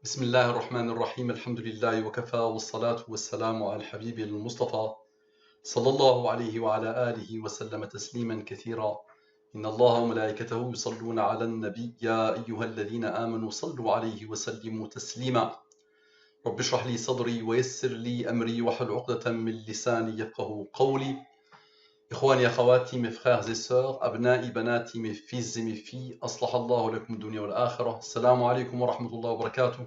بسم الله الرحمن الرحيم الحمد لله وكفى والصلاة والسلام على الحبيب المصطفى صلى الله عليه وعلى آله وسلم تسليما كثيرا إن الله وملائكته يصلون على النبي يا أيها الذين آمنوا صلوا عليه وسلموا تسليما رب اشرح لي صدري ويسر لي أمري واحلل عقدة من لساني يفقهوا قولي إخواني أخواتي mes frères et sœurs أبنائي بناتي mes fils et mes filles أصلح الله لكم الدنيا والآخرة السلام عليكم ورحمة الله وبركاته.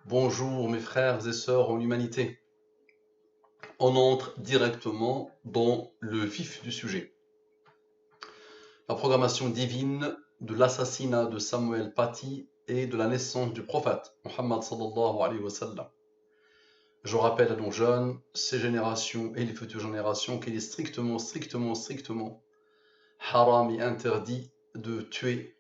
Bonjour mes frères et sœurs en humanité. On entre directement dans le vif du sujet. La programmation divine de l'assassinat de Samuel Paty et de la naissance du prophète Muhammad sallallahu alayhi wa sallam. Je rappelle à nos jeunes, ces générations et les futures générations qu'il est strictement haram et interdit de tuer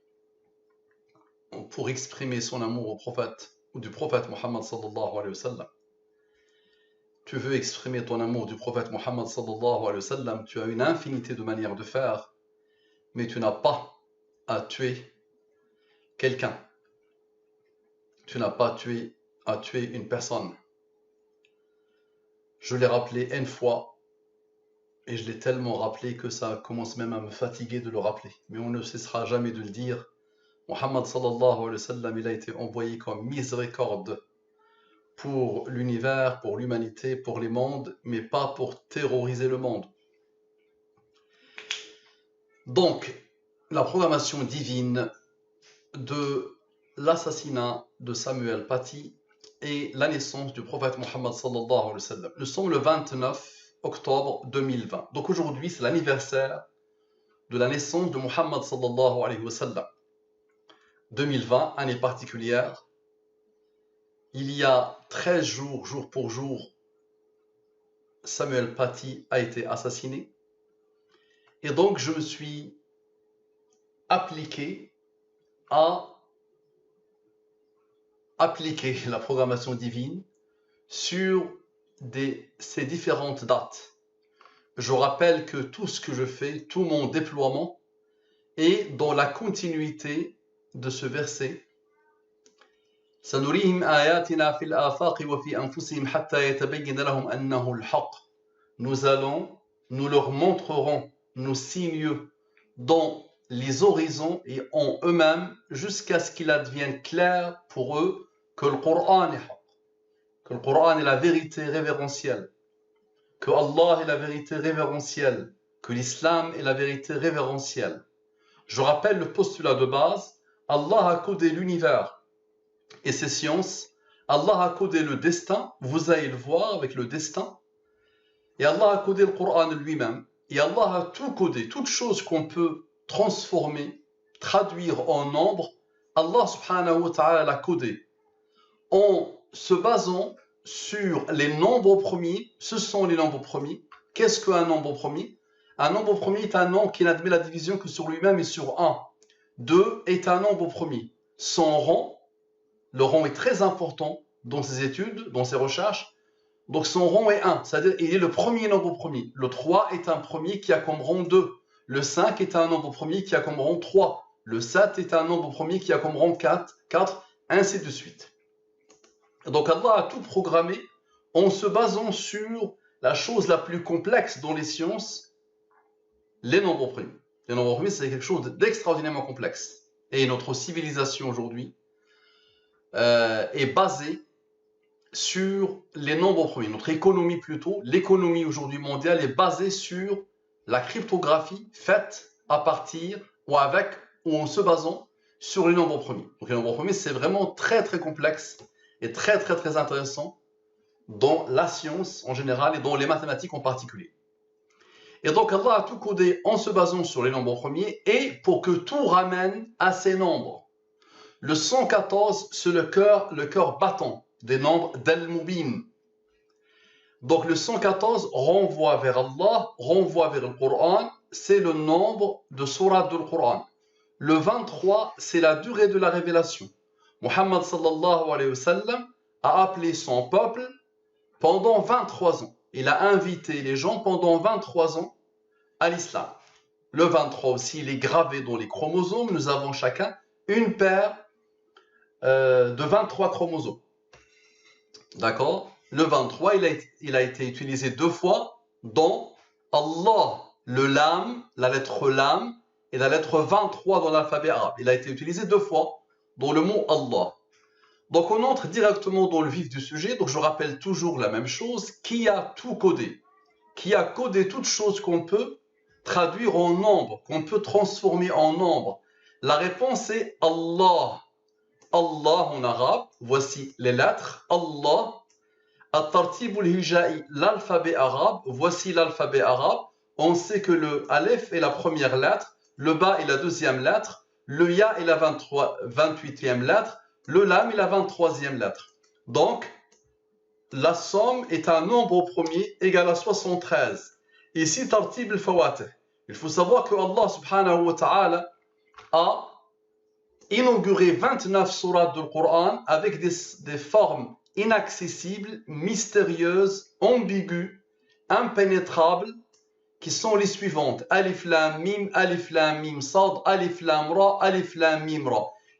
pour exprimer son amour au prophète ou du prophète Muhammad sallallahu alayhi wa sallam. Tu veux exprimer ton amour du prophète Muhammad sallallahu alayhi wa sallam, tu as une infinité de manières de faire, mais tu n'as pas à tuer quelqu'un. Tu n'as pas à tuer une personne. Je l'ai rappelé une fois, et je l'ai tellement rappelé que ça commence même à me fatiguer de le rappeler. Mais on ne cessera jamais de le dire. Muhammad sallallahu alayhi wa sallam, il a été envoyé comme miséricorde pour l'univers, pour l'humanité, pour les mondes, mais pas pour terroriser le monde. Donc, la programmation divine de l'assassinat de Samuel Paty et la naissance du prophète Muhammad sallallahu alayhi wa sallam. Nous sommes le 29 octobre 2020. Donc aujourd'hui, c'est l'anniversaire de la naissance de Muhammad sallallahu alayhi wa sallam. 2020, année particulière. Il y a 13 jours, jour pour jour, Samuel Paty a été assassiné. Et donc, je me suis appliqué à appliquer la programmation divine sur ces différentes dates. Je rappelle que tout ce que je fais, tout mon déploiement est dans la continuité de ce verset. سنريهم آياتنا في الآفاق وفي أنفسهم حتى يتبين لهم أنه الحق. Nous leur montrerons nos signes dans les horizons et en eux-mêmes jusqu'à ce qu'il advienne clair pour eux que le Coran est haq, que le Coran est la vérité révérentielle, que Allah est la vérité révérentielle, que l'islam est la vérité révérentielle. Je rappelle le postulat de base, Allah a codé l'univers et ses sciences, Allah a codé le destin, vous allez le voir avec le destin, et Allah a codé le Coran lui-même, et Allah a tout codé, toute chose qu'on peut transformer, traduire en nombre, Allah subhanahu wa ta'ala l'a codé. En se basant sur les nombres premiers, ce sont les nombres premiers. Qu'est-ce qu'un nombre premier? Un nombre premier est un nombre qui n'admet la division que sur lui-même et sur 1. 2 est un nombre premier. Son rang, le rang est très important dans ses études, dans ses recherches. Donc son rang est 1, c'est-à-dire il est le premier nombre premier. Le 3 est un premier qui a comme rang 2. Le 5 est un nombre premier qui a comme rang 3. Le 7 est un nombre premier qui a comme rang 4, ainsi de suite. Donc Allah a tout programmé en se basant sur la chose la plus complexe dans les sciences, les nombres premiers. Les nombres premiers, c'est quelque chose d'extraordinairement complexe. Et notre civilisation aujourd'hui est basée sur les nombres premiers. Notre économie plutôt, l'économie aujourd'hui mondiale est basée sur la cryptographie faite à partir ou avec ou en se basant sur les nombres premiers. Donc les nombres premiers, c'est vraiment très très complexe et très très très intéressant dans la science en général et dans les mathématiques en particulier. Et donc Allah a tout codé en se basant sur les nombres premiers et pour que tout ramène à ces nombres. Le 114, c'est le cœur battant des nombres d'Al-Mubin. Donc le 114 renvoie vers Allah, renvoie vers le Coran, c'est le nombre de sourates du Coran. Le 23, c'est la durée de la révélation. Muhammad sallallahu alayhi wa sallam a appelé son peuple pendant 23 ans. Il a invité les gens pendant 23 ans à l'islam. Le 23 aussi, il est gravé dans les chromosomes. Nous avons chacun une paire de 23 chromosomes. D'accord? Le 23, il a été utilisé 2 fois dans Allah, le lam, la lettre lam, et la lettre 23 dans l'alphabet arabe. Il a été utilisé 2 fois dans le mot Allah. Donc on entre directement dans le vif du sujet. Donc je rappelle toujours la même chose. Qui a tout codé? Qui a codé toute chose qu'on peut traduire en nombre, qu'on peut transformer en nombre? La réponse est Allah. Allah en arabe, voici les lettres. Allah. At-tartib al-hijai, l'alphabet arabe, voici l'alphabet arabe. On sait que le alef est la première lettre, le ba est la deuxième lettre, le ya est la 28e lettre, le lam est la 23e lettre. Donc, la somme est un nombre premier égal à 73. Ici, tartib al-fawatih. Il faut savoir que Allah subhanahu wa ta'ala a inauguré 29 sourates du Coran avec des formes inaccessibles, mystérieuses, ambiguës, impénétrables, qui sont les suivantes. Alif lam mim sad, alif lam ra.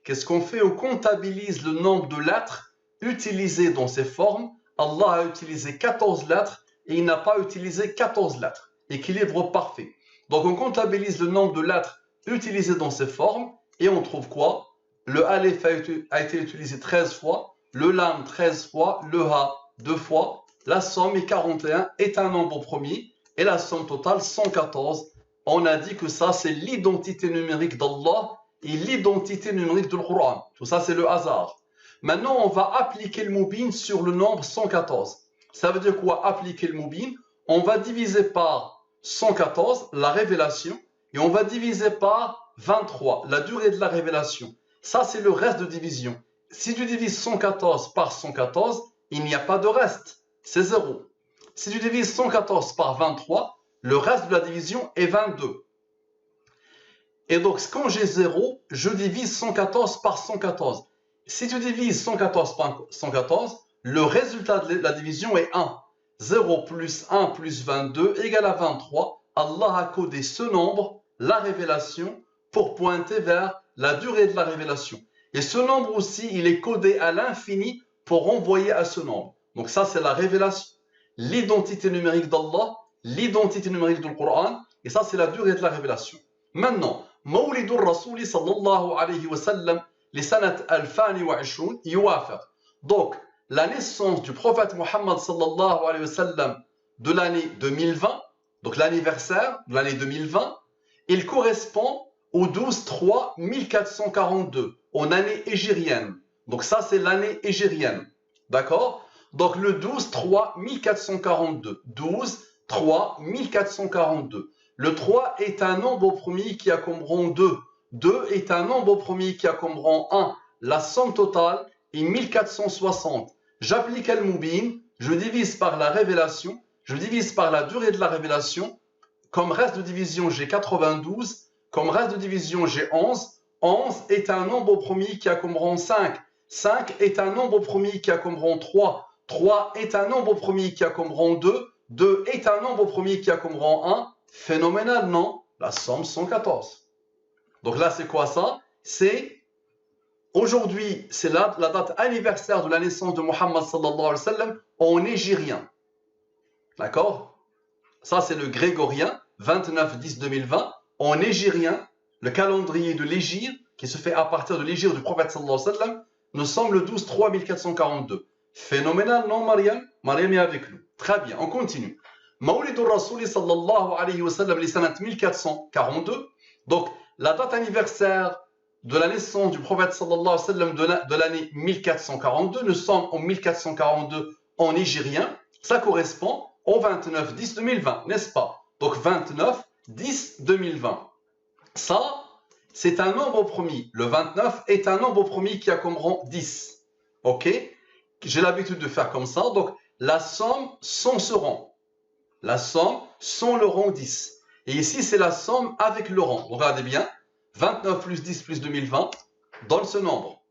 Qu'est-ce qu'on fait? On comptabilise le nombre de lettres utilisées dans ces formes. Allah a utilisé 14 lettres et il n'a pas utilisé 14 lettres. Équilibre parfait. Donc on comptabilise le nombre de lettres utilisées dans ces formes et on trouve quoi? Le alif a été utilisé 13 fois, le lam 13 fois, le ha 2 fois. La somme est 41, est un nombre premier. Et la somme totale, 114. On a dit que ça, c'est l'identité numérique d'Allah et l'identité numérique du Coran. Tout ça, c'est le hasard. Maintenant, on va appliquer le moubin sur le nombre 114. Ça veut dire quoi, appliquer le moubin? On va diviser par 114, la révélation, et on va diviser par 23, la durée de la révélation. Ça, c'est le reste de division. Si tu divises 114 par 114, il n'y a pas de reste. C'est 0. Si tu divises 114 par 23, le reste de la division est 22. Et donc, quand j'ai 0, je divise 114 par 114. Si tu divises 114 par 114, le résultat de la division est 1. 0 plus 1 plus 22 égale à 23. Allah a codé ce nombre, la révélation, pour pointer vers la durée de la révélation. Et ce nombre aussi, il est codé à l'infini pour renvoyer à ce nombre. Donc ça, c'est la révélation. L'identité numérique d'Allah, l'identité numérique du Coran, et ça c'est la durée de la révélation. Maintenant, Mawlidur Rasouli sallallahu alayhi wa sallam, les sanat al-fani wa ishroun, yuwafiq. Donc, la naissance du prophète Muhammad sallallahu alayhi wa sallam de l'année 2020, donc l'anniversaire de l'année 2020, il correspond au 12-3-1442, en année égérienne. Donc ça c'est l'année égérienne, d'accord? Donc le 12-3-1442. 12-3-1442. Le 3 est un nombre premier qui a comme rang 2. 2 est un nombre premier qui a comme rang 1. La somme totale est 1460. J'applique al-moubin, je divise par la révélation, je divise par la durée de la révélation. Comme reste de division, j'ai 92. Comme reste de division, j'ai 11. 11 est un nombre premier qui a comme rang 5. 5 est un nombre premier qui a comme rang 3. 3 est un nombre premier qui a comme rang 2. 2 est un nombre premier qui a comme rang 1. Phénoménal, non? La somme 114. Donc là, c'est quoi ça? C'est aujourd'hui, c'est la date anniversaire de la naissance de Muhammad sallallahu alayhi wa sallam en égérien. D'accord? Ça, c'est le grégorien, 29-10-2020. En égérien, le calendrier de l'égir, qui se fait à partir de l'égir du prophète sallallahu alayhi wa sallam, nous sommes le 12-3-1442. Phénoménal, non, Mariam? Mariam est avec nous. Très bien, on continue. Mawlidur Rasouli sallallahu alayhi wa sallam, les sanat 1442. Donc, la date anniversaire de la naissance du prophète sallallahu alayhi wa sallam de l'année 1442, nous sommes en 1442 en égérien. Ça correspond au 29-10-2020, n'est-ce pas? Donc, 29-10-2020. Ça, c'est un nombre premier. Le 29 est un nombre premier qui a comme rang 10. Ok? J'ai l'habitude de faire comme ça. Donc, la somme sans ce rang. La somme sans le rang 10. Et ici, c'est la somme avec le rang. Regardez bien. 29 plus 10 plus 2020 donne ce nombre.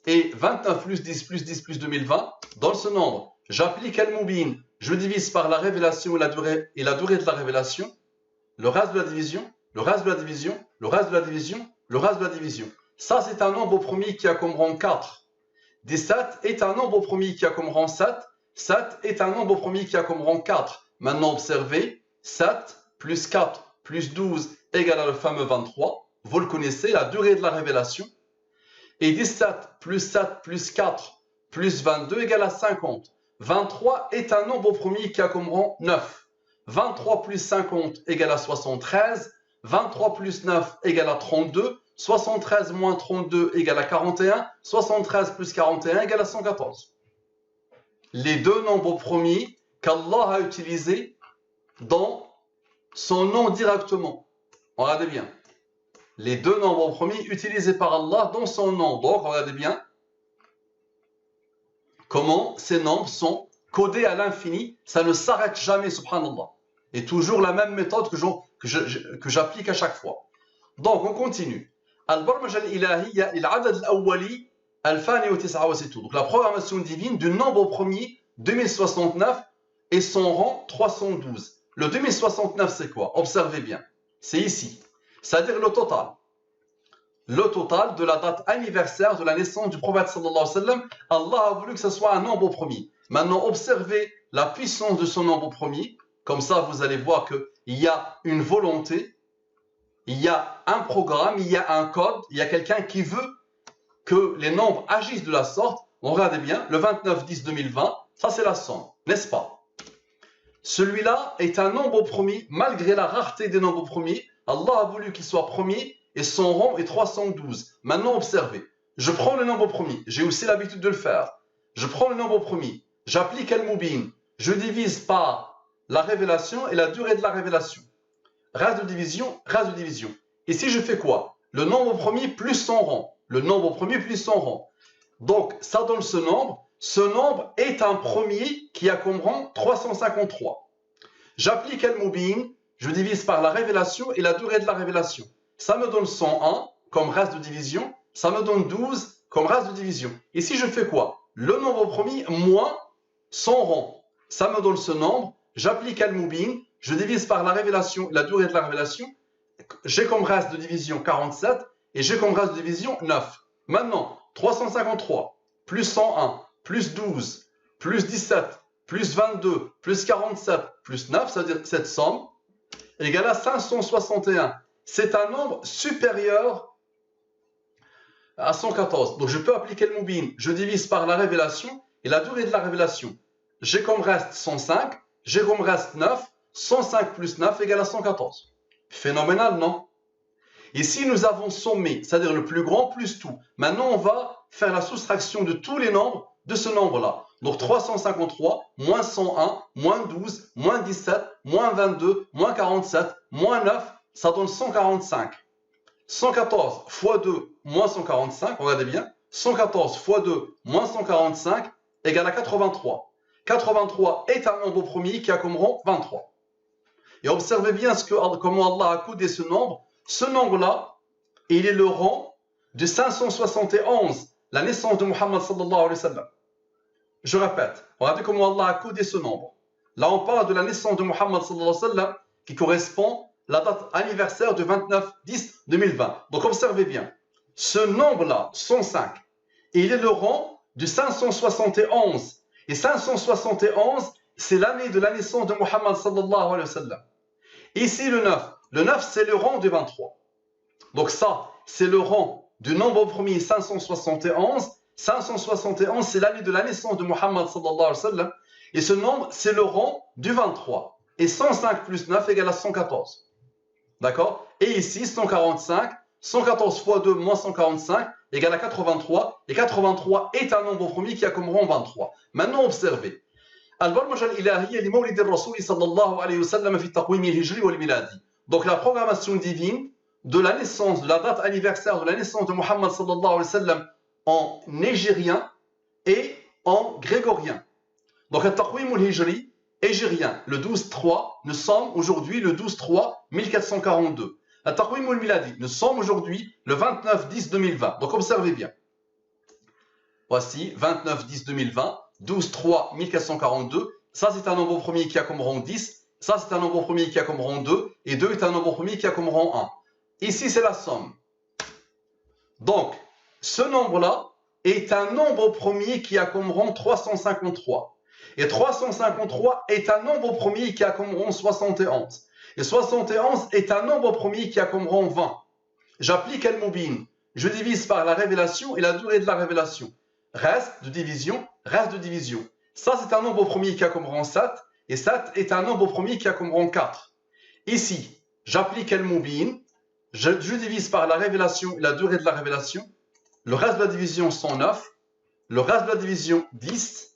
Et 29 plus 10 plus 10 plus 2020 donne ce nombre. J'applique al-moubin. Je divise par la révélation et la durée de la révélation. Le reste de la division, le reste de la division, le reste de la division, le reste de la division. Ça, c'est un nombre premier qui a comme rang 4. 17 est un nombre premier qui a comme rang 7. 7 est un nombre premier qui a comme rang 4. Maintenant, observez, 7 plus 4 plus 12 égale à le fameux 23. Vous le connaissez, la durée de la révélation. Et 17 plus 7 plus 4 plus 22 égale à 50. 23 est un nombre premier qui a comme rang 9. 23 plus 50 égale à 73. 23 plus 9 égale à 32. 73 moins 32 égale à 41. 73 plus 41 égale à 114. Les deux nombres premiers qu'Allah a utilisés dans son nom directement. Regardez bien. Les deux nombres premiers utilisés par Allah dans son nom. Donc, regardez bien comment ces nombres sont codés à l'infini. Ça ne s'arrête jamais, subhanallah. Et toujours la même méthode que j'applique à chaque fois. Donc, on continue. Al-Barmaj al-Ilahiyya il-Adad al-Awwali al-Fani wa 69. Donc, la programmation divine du nombre premier 2069 et son rang 312. Le 2069, c'est quoi? Observez bien. C'est ici. C'est-à-dire le total. Le total de la date anniversaire de la naissance du prophète sallallahu alayhi wa sallam. Allah a voulu que ce soit un nombre premier. Maintenant, observez la puissance de ce nombre premier. Comme ça, vous allez voir qu'il y a une volonté, il y a un programme, il y a un code, il y a quelqu'un qui veut que les nombres agissent de la sorte. Regardez bien, le 29-10-2020, ça c'est la somme, n'est-ce pas? Celui-là est un nombre premier, malgré la rareté des nombres premiers. Allah a voulu qu'il soit premier et son rang est 312. Maintenant, observez. Je prends le nombre premier. J'ai aussi l'habitude de le faire. Je prends le nombre premier. J'applique Al-Mubin. Je divise par la révélation et la durée de la révélation. Reste de division, reste de division. Ici, je fais quoi? Le nombre premier plus son rang. Le nombre premier plus son rang. Donc, ça donne ce nombre. Ce nombre est un premier qui a comme rang 353. J'applique Al-Mubin. Je divise par la révélation et la durée de la révélation. Ça me donne 101 comme reste de division. Ça me donne 12 comme reste de division. Ici, je fais quoi? Le nombre premier moins son rang. Ça me donne ce nombre. J'applique Al-Mubin. Je divise par la révélation et la durée de la révélation. J'ai comme reste de division 47 et j'ai comme reste de division 9. Maintenant, 353 plus 101 plus 12 plus 17 plus 22 plus 47 plus 9, c'est-à-dire cette somme, égale à 561. C'est un nombre supérieur à 114. Donc je peux appliquer le Mubin. Je divise par la révélation et la durée de la révélation. J'ai comme reste 105, j'ai comme reste 9. 105 plus 9 égale à 114. Phénoménal, non? Ici, nous avons sommé, c'est-à-dire le plus grand plus tout. Maintenant, on va faire la soustraction de tous les nombres de ce nombre-là. Donc 353, moins 101, moins 12, moins 17, moins 22, moins 47, moins 9, ça donne 145. 114 fois 2, moins 145, regardez bien. 114 fois 2, moins 145, égale à 83. 83 est un nombre premier qui a comme rang 23. Et observez bien comment Allah a codé ce nombre. Ce nombre-là, il est le rang de 571, la naissance de Muhammad sallallahu alayhi wa sallam. Je répète, regardez comment Allah a codé ce nombre. Là, on parle de la naissance de Muhammad sallallahu alayhi wa sallam qui correspond à la date anniversaire de 29-10-2020. Donc observez bien, ce nombre-là, 105, il est le rang de 571. Et 571, c'est l'année de la naissance de Muhammad sallallahu alayhi wa sallam. Ici, le 9. Le 9, c'est le rang de 23. Donc ça, c'est le rang du nombre premier 571. 571, c'est l'année de la naissance de Muhammad sallallahu alayhi wa sallam. Et ce nombre, c'est le rang du 23. Et 105 plus 9 égale à 114. D'accord? Et ici, 145. 114 fois 2 moins 145 égale à 83. Et 83 est un nombre premier qui a comme rang 23. Maintenant, observez. البرمجة الإلهية لمولد الرسول صلى الله عليه وسلم في التقويم الهجري والميلادي. Donc la programmation divine de la naissance, de la date anniversaire de la naissance de Muhammad sallallahu alayhi wa sallam en nigérien et en grégorien. Donc le taqwim al-hijri hégérien, le 12-3, nous sommes aujourd'hui le 12-3 1442. Le taqwim al-miladi, nous sommes aujourd'hui le 29-10-2020. Donc observez bien. Voici 29-10-2020. 12-3, 1442, ça c'est un nombre premier qui a comme rang 10, ça c'est un nombre premier qui a comme rang 2, et 2 est un nombre premier qui a comme rang 1. Ici c'est la somme. Donc, ce nombre-là est un nombre premier qui a comme rang 353. Et 353 est un nombre premier qui a comme rang 71. Et 71 est un nombre premier qui a comme rang 20. J'applique Al-Mubin. Je divise par la révélation et la durée de la révélation. Reste de division, reste de division. Ça, c'est un nombre premier qui a comme rang 7. Et 7 est un nombre premier qui a comme rang 4. Ici, j'applique Al-Mubin. Je divise par la révélation et la durée de la révélation. Le reste de la division, 109. Le reste de la division, 10.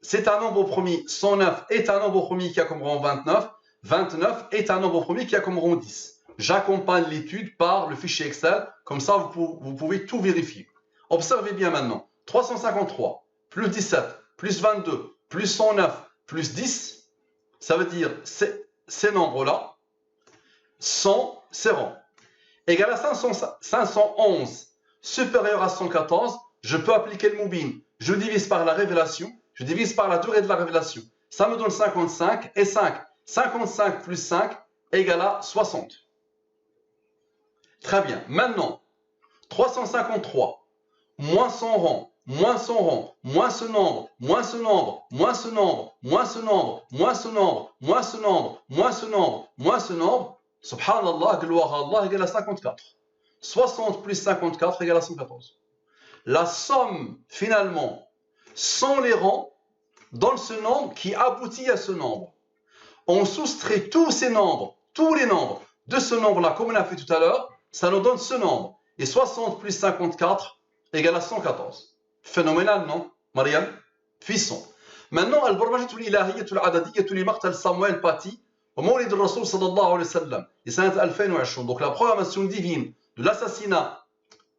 C'est un nombre premier. 109 est un nombre premier qui a comme rang 29. 29 est un nombre premier qui a comme rang 10. J'accompagne l'étude par le fichier Excel. Comme ça, vous pouvez tout vérifier. Observez bien maintenant. 353 plus 17 plus 22 plus 109 plus 10. Ça veut dire ces nombres-là sont ces rangs. Égal à 511 supérieur à 114, je peux appliquer le Mubin. Je divise par la révélation, je divise par la durée de la révélation. Ça me donne 55 et 5. 55 plus 5 égale à 60. Très bien. Maintenant, 353 moins son rang, moins son rang, moins ce nombre, moins ce nombre, moins ce nombre, moins ce nombre, moins ce nombre, moins ce nombre, moins ce nombre, moins ce nombre. Subhanallah, gloire à Allah, égale à 54. 60 plus 54 égale à 114. La somme, finalement, sans les rangs, donne ce nombre qui aboutit à ce nombre. On soustrait tous ces nombres, tous les nombres de ce nombre-là, comme on a fait tout à l'heure, ça nous donne ce nombre. Et 60 plus 54 égale à 114. Phénoménal, non, Mariam? Puissant. Maintenant, al-Barbajatul Ilahiyatul Adadiyatul Maqtal Samuel Pati, au Mawlid al-Rasul sallallahu alayhi wa sallam, et c'est 2020. Donc la programmation divine de l'assassinat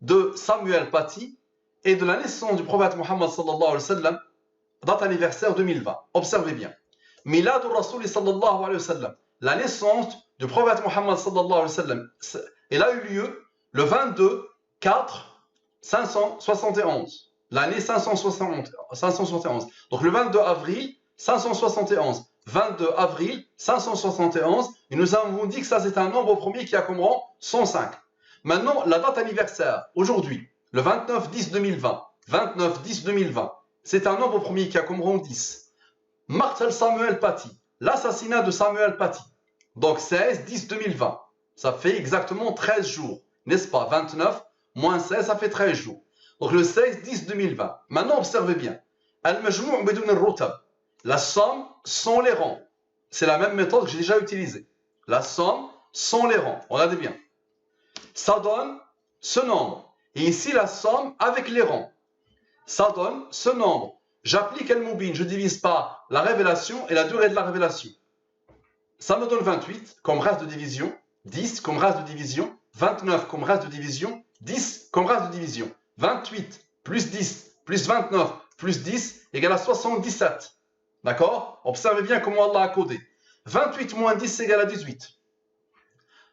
de Samuel Paty et de la naissance du prophète Muhammad sallallahu alayhi wa sallam, date anniversaire 2020. Observez bien. Milad al-Rasul sallallahu alayhi wa sallam, la naissance du prophète Muhammad sallallahu alayhi wa sallam, elle a eu lieu le 22 4 571. L'année 571. Donc le 22 avril 571. 22 avril 571. Et nous avons dit que ça c'est un nombre premier qui a comme rang 105. Maintenant, la date anniversaire, aujourd'hui, le 29-10-2020. 29-10-2020. C'est un nombre premier qui a comme rang 10. Martel Samuel Paty. L'assassinat de Samuel Paty. Donc 16-10-2020. Ça fait exactement 13 jours. N'est-ce pas? 29 moins 16, ça fait 13 jours. Donc le 16-10-2020. Maintenant, observez bien. Al-Majmou' bidoun al-Rutab. La somme sans les rangs. C'est la même méthode que j'ai déjà utilisée. La somme sans les rangs. Regardez bien. Ça donne ce nombre. Et ici, la somme avec les rangs. Ça donne ce nombre. J'applique Al-Mubin. Je divise par la révélation et la durée de la révélation. Ça me donne 28 comme reste de division. 10 comme reste de division. 29 comme reste de division. 10 comme reste de division. 28 plus 10 plus 29 plus 10 égale à 77. D'accord? Observez bien comment Allah a codé. 28 moins 10 égale à 18.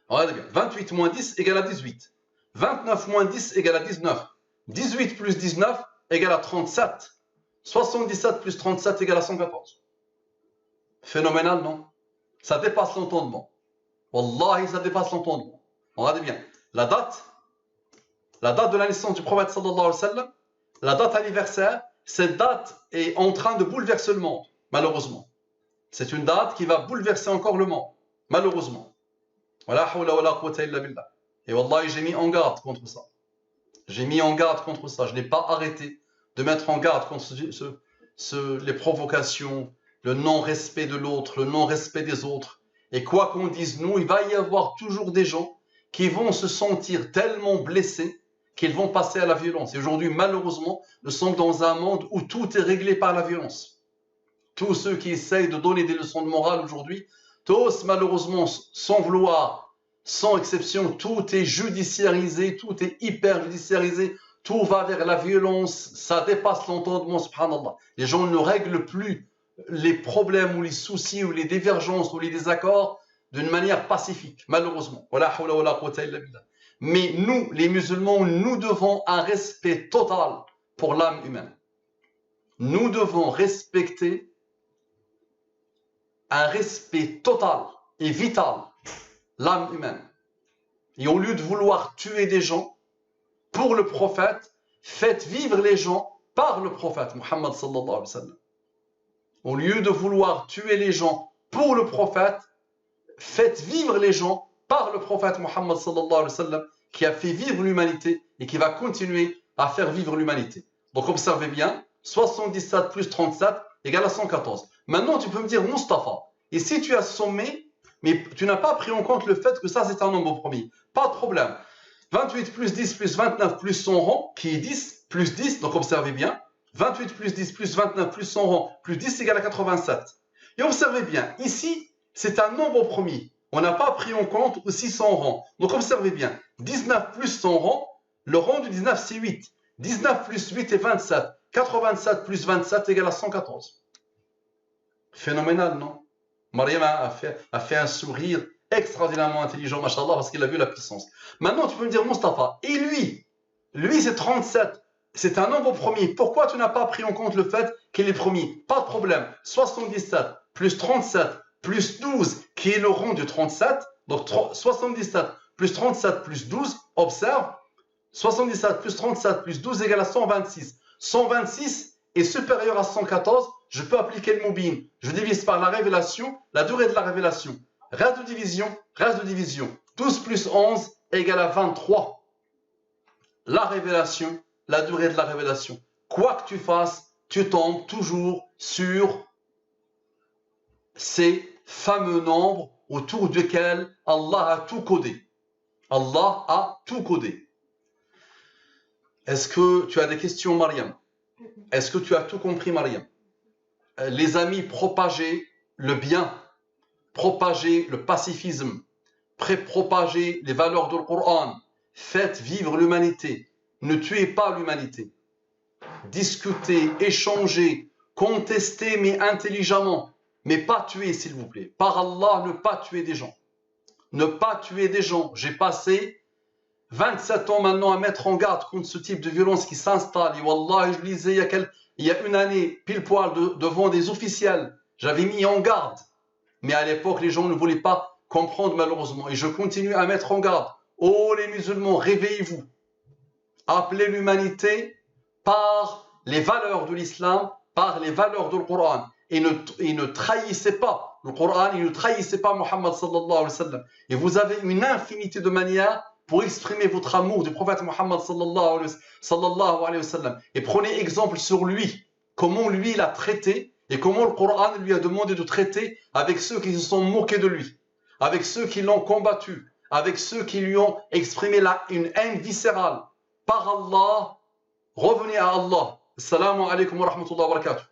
Regardez bien. 28 moins 10 égale à 18. 29 moins 10 égale à 19. 18 plus 19 égale à 37. 77 plus 37 égale à 114. Phénoménal, non? Ça dépasse l'entendement. Wallahi, ça dépasse l'entendement. Regardez bien. La date de la naissance du prophète sallallahu alayhi wa sallam, la date anniversaire, cette date est en train de bouleverser le monde, malheureusement. C'est une date qui va bouleverser encore le monde, malheureusement. Wala hawla wala quwwata illa billah. Et wallahi, j'ai mis en garde contre ça. J'ai mis en garde contre ça. Je n'ai pas arrêté de mettre en garde contre les provocations, le non-respect de l'autre, le non-respect des autres. Et quoi qu'on dise, nous, il va y avoir toujours des gens qui vont se sentir tellement blessés qu'ils vont passer à la violence. Et aujourd'hui, malheureusement, nous sommes dans un monde où tout est réglé par la violence. Tous ceux qui essayent de donner des leçons de morale aujourd'hui, tous, malheureusement, sans vouloir, sans exception, tout est judiciarisé, tout est hyper judiciarisé, tout va vers la violence, ça dépasse l'entendement, subhanallah. Les gens ne règlent plus les problèmes ou les soucis ou les divergences ou les désaccords d'une manière pacifique, malheureusement. Mais nous, les musulmans, nous devons un respect total pour l'âme humaine. Nous devons respecter un respect total et vital l'âme humaine. Et au lieu de vouloir tuer des gens pour le prophète, faites vivre les gens par le prophète Muhammad sallallahu alayhi wa sallam. Au lieu de vouloir tuer les gens pour le prophète, faites vivre les gens par le prophète Muhammad sallallahu alayhi wa sallam, qui a fait vivre l'humanité et qui va continuer à faire vivre l'humanité. Donc observez bien, 77 plus 37 égale à 114. Maintenant tu peux me dire Mustapha, et si tu as sommé, mais tu n'as pas pris en compte le fait que ça c'est un nombre premier, pas de problème. 28 plus 10 plus 29 plus son rang, qui est 10, plus 10, donc observez bien. 28 plus 10 plus 29 plus son rang, plus 10 égale à 87. Et observez bien, ici, c'est un nombre premier. On n'a pas pris en compte aussi son rang. Donc observez bien, 19 plus son rang, le rang du 19 c'est 8. 19 plus 8 est 27. 87 plus 27 égale à 114. Phénoménal, non? Mariam a fait un sourire extraordinairement intelligent, machallah, parce qu'il a vu la puissance. Maintenant, tu peux me dire, Mustapha, et lui c'est 37. C'est un nombre premier. Pourquoi tu n'as pas pris en compte le fait qu'il est premier? Pas de problème. 77 plus 37 plus 12, qui est le rang du 37. Donc 77 plus 37 plus 12, observe. 77 plus 37 plus 12 égale à 126. 126 est supérieur à 114. Je peux appliquer le mobile. Je divise par la révélation, la durée de la révélation. Reste de division, reste de division. 12 plus 11 égale à 23. La révélation, la durée de la révélation. Quoi que tu fasses, tu tombes toujours sur ces fameux nombres autour desquels Allah a tout codé. Allah a tout codé. Est-ce que tu as des questions, Mariam? Est-ce que tu as tout compris, Mariam? Les amis, propagez le bien, propagez le pacifisme, propagez les valeurs du Coran, faites vivre l'humanité, ne tuez pas l'humanité. Discutez, échangez, contestez, mais intelligemment, mais pas tuer, s'il vous plaît. Par Allah, ne pas tuer des gens. Ne pas tuer des gens. J'ai passé 27 ans maintenant à mettre en garde contre ce type de violence qui s'installe. Et wallah, je lisais il y a une année, pile poil devant des officiels, j'avais mis en garde. Mais à l'époque, les gens ne voulaient pas comprendre malheureusement. Et je continue à mettre en garde. Oh les musulmans, réveillez-vous. Appelez l'humanité par les valeurs de l'islam, par les valeurs du Coran. Et ne trahissez pas le Coran, et ne trahissez pas Muhammad sallallahu alayhi wa sallam. Et vous avez une infinité de manières pour exprimer votre amour du prophète Muhammad sallallahu alayhi wa sallam. Et prenez exemple sur lui, comment lui il a traité et comment le Coran lui a demandé de traiter avec ceux qui se sont moqués de lui, avec ceux qui l'ont combattu, avec ceux qui lui ont exprimé une haine viscérale. Par Allah, revenez à Allah. Assalamu alaikum wa rahmatullahi wa barakatuh.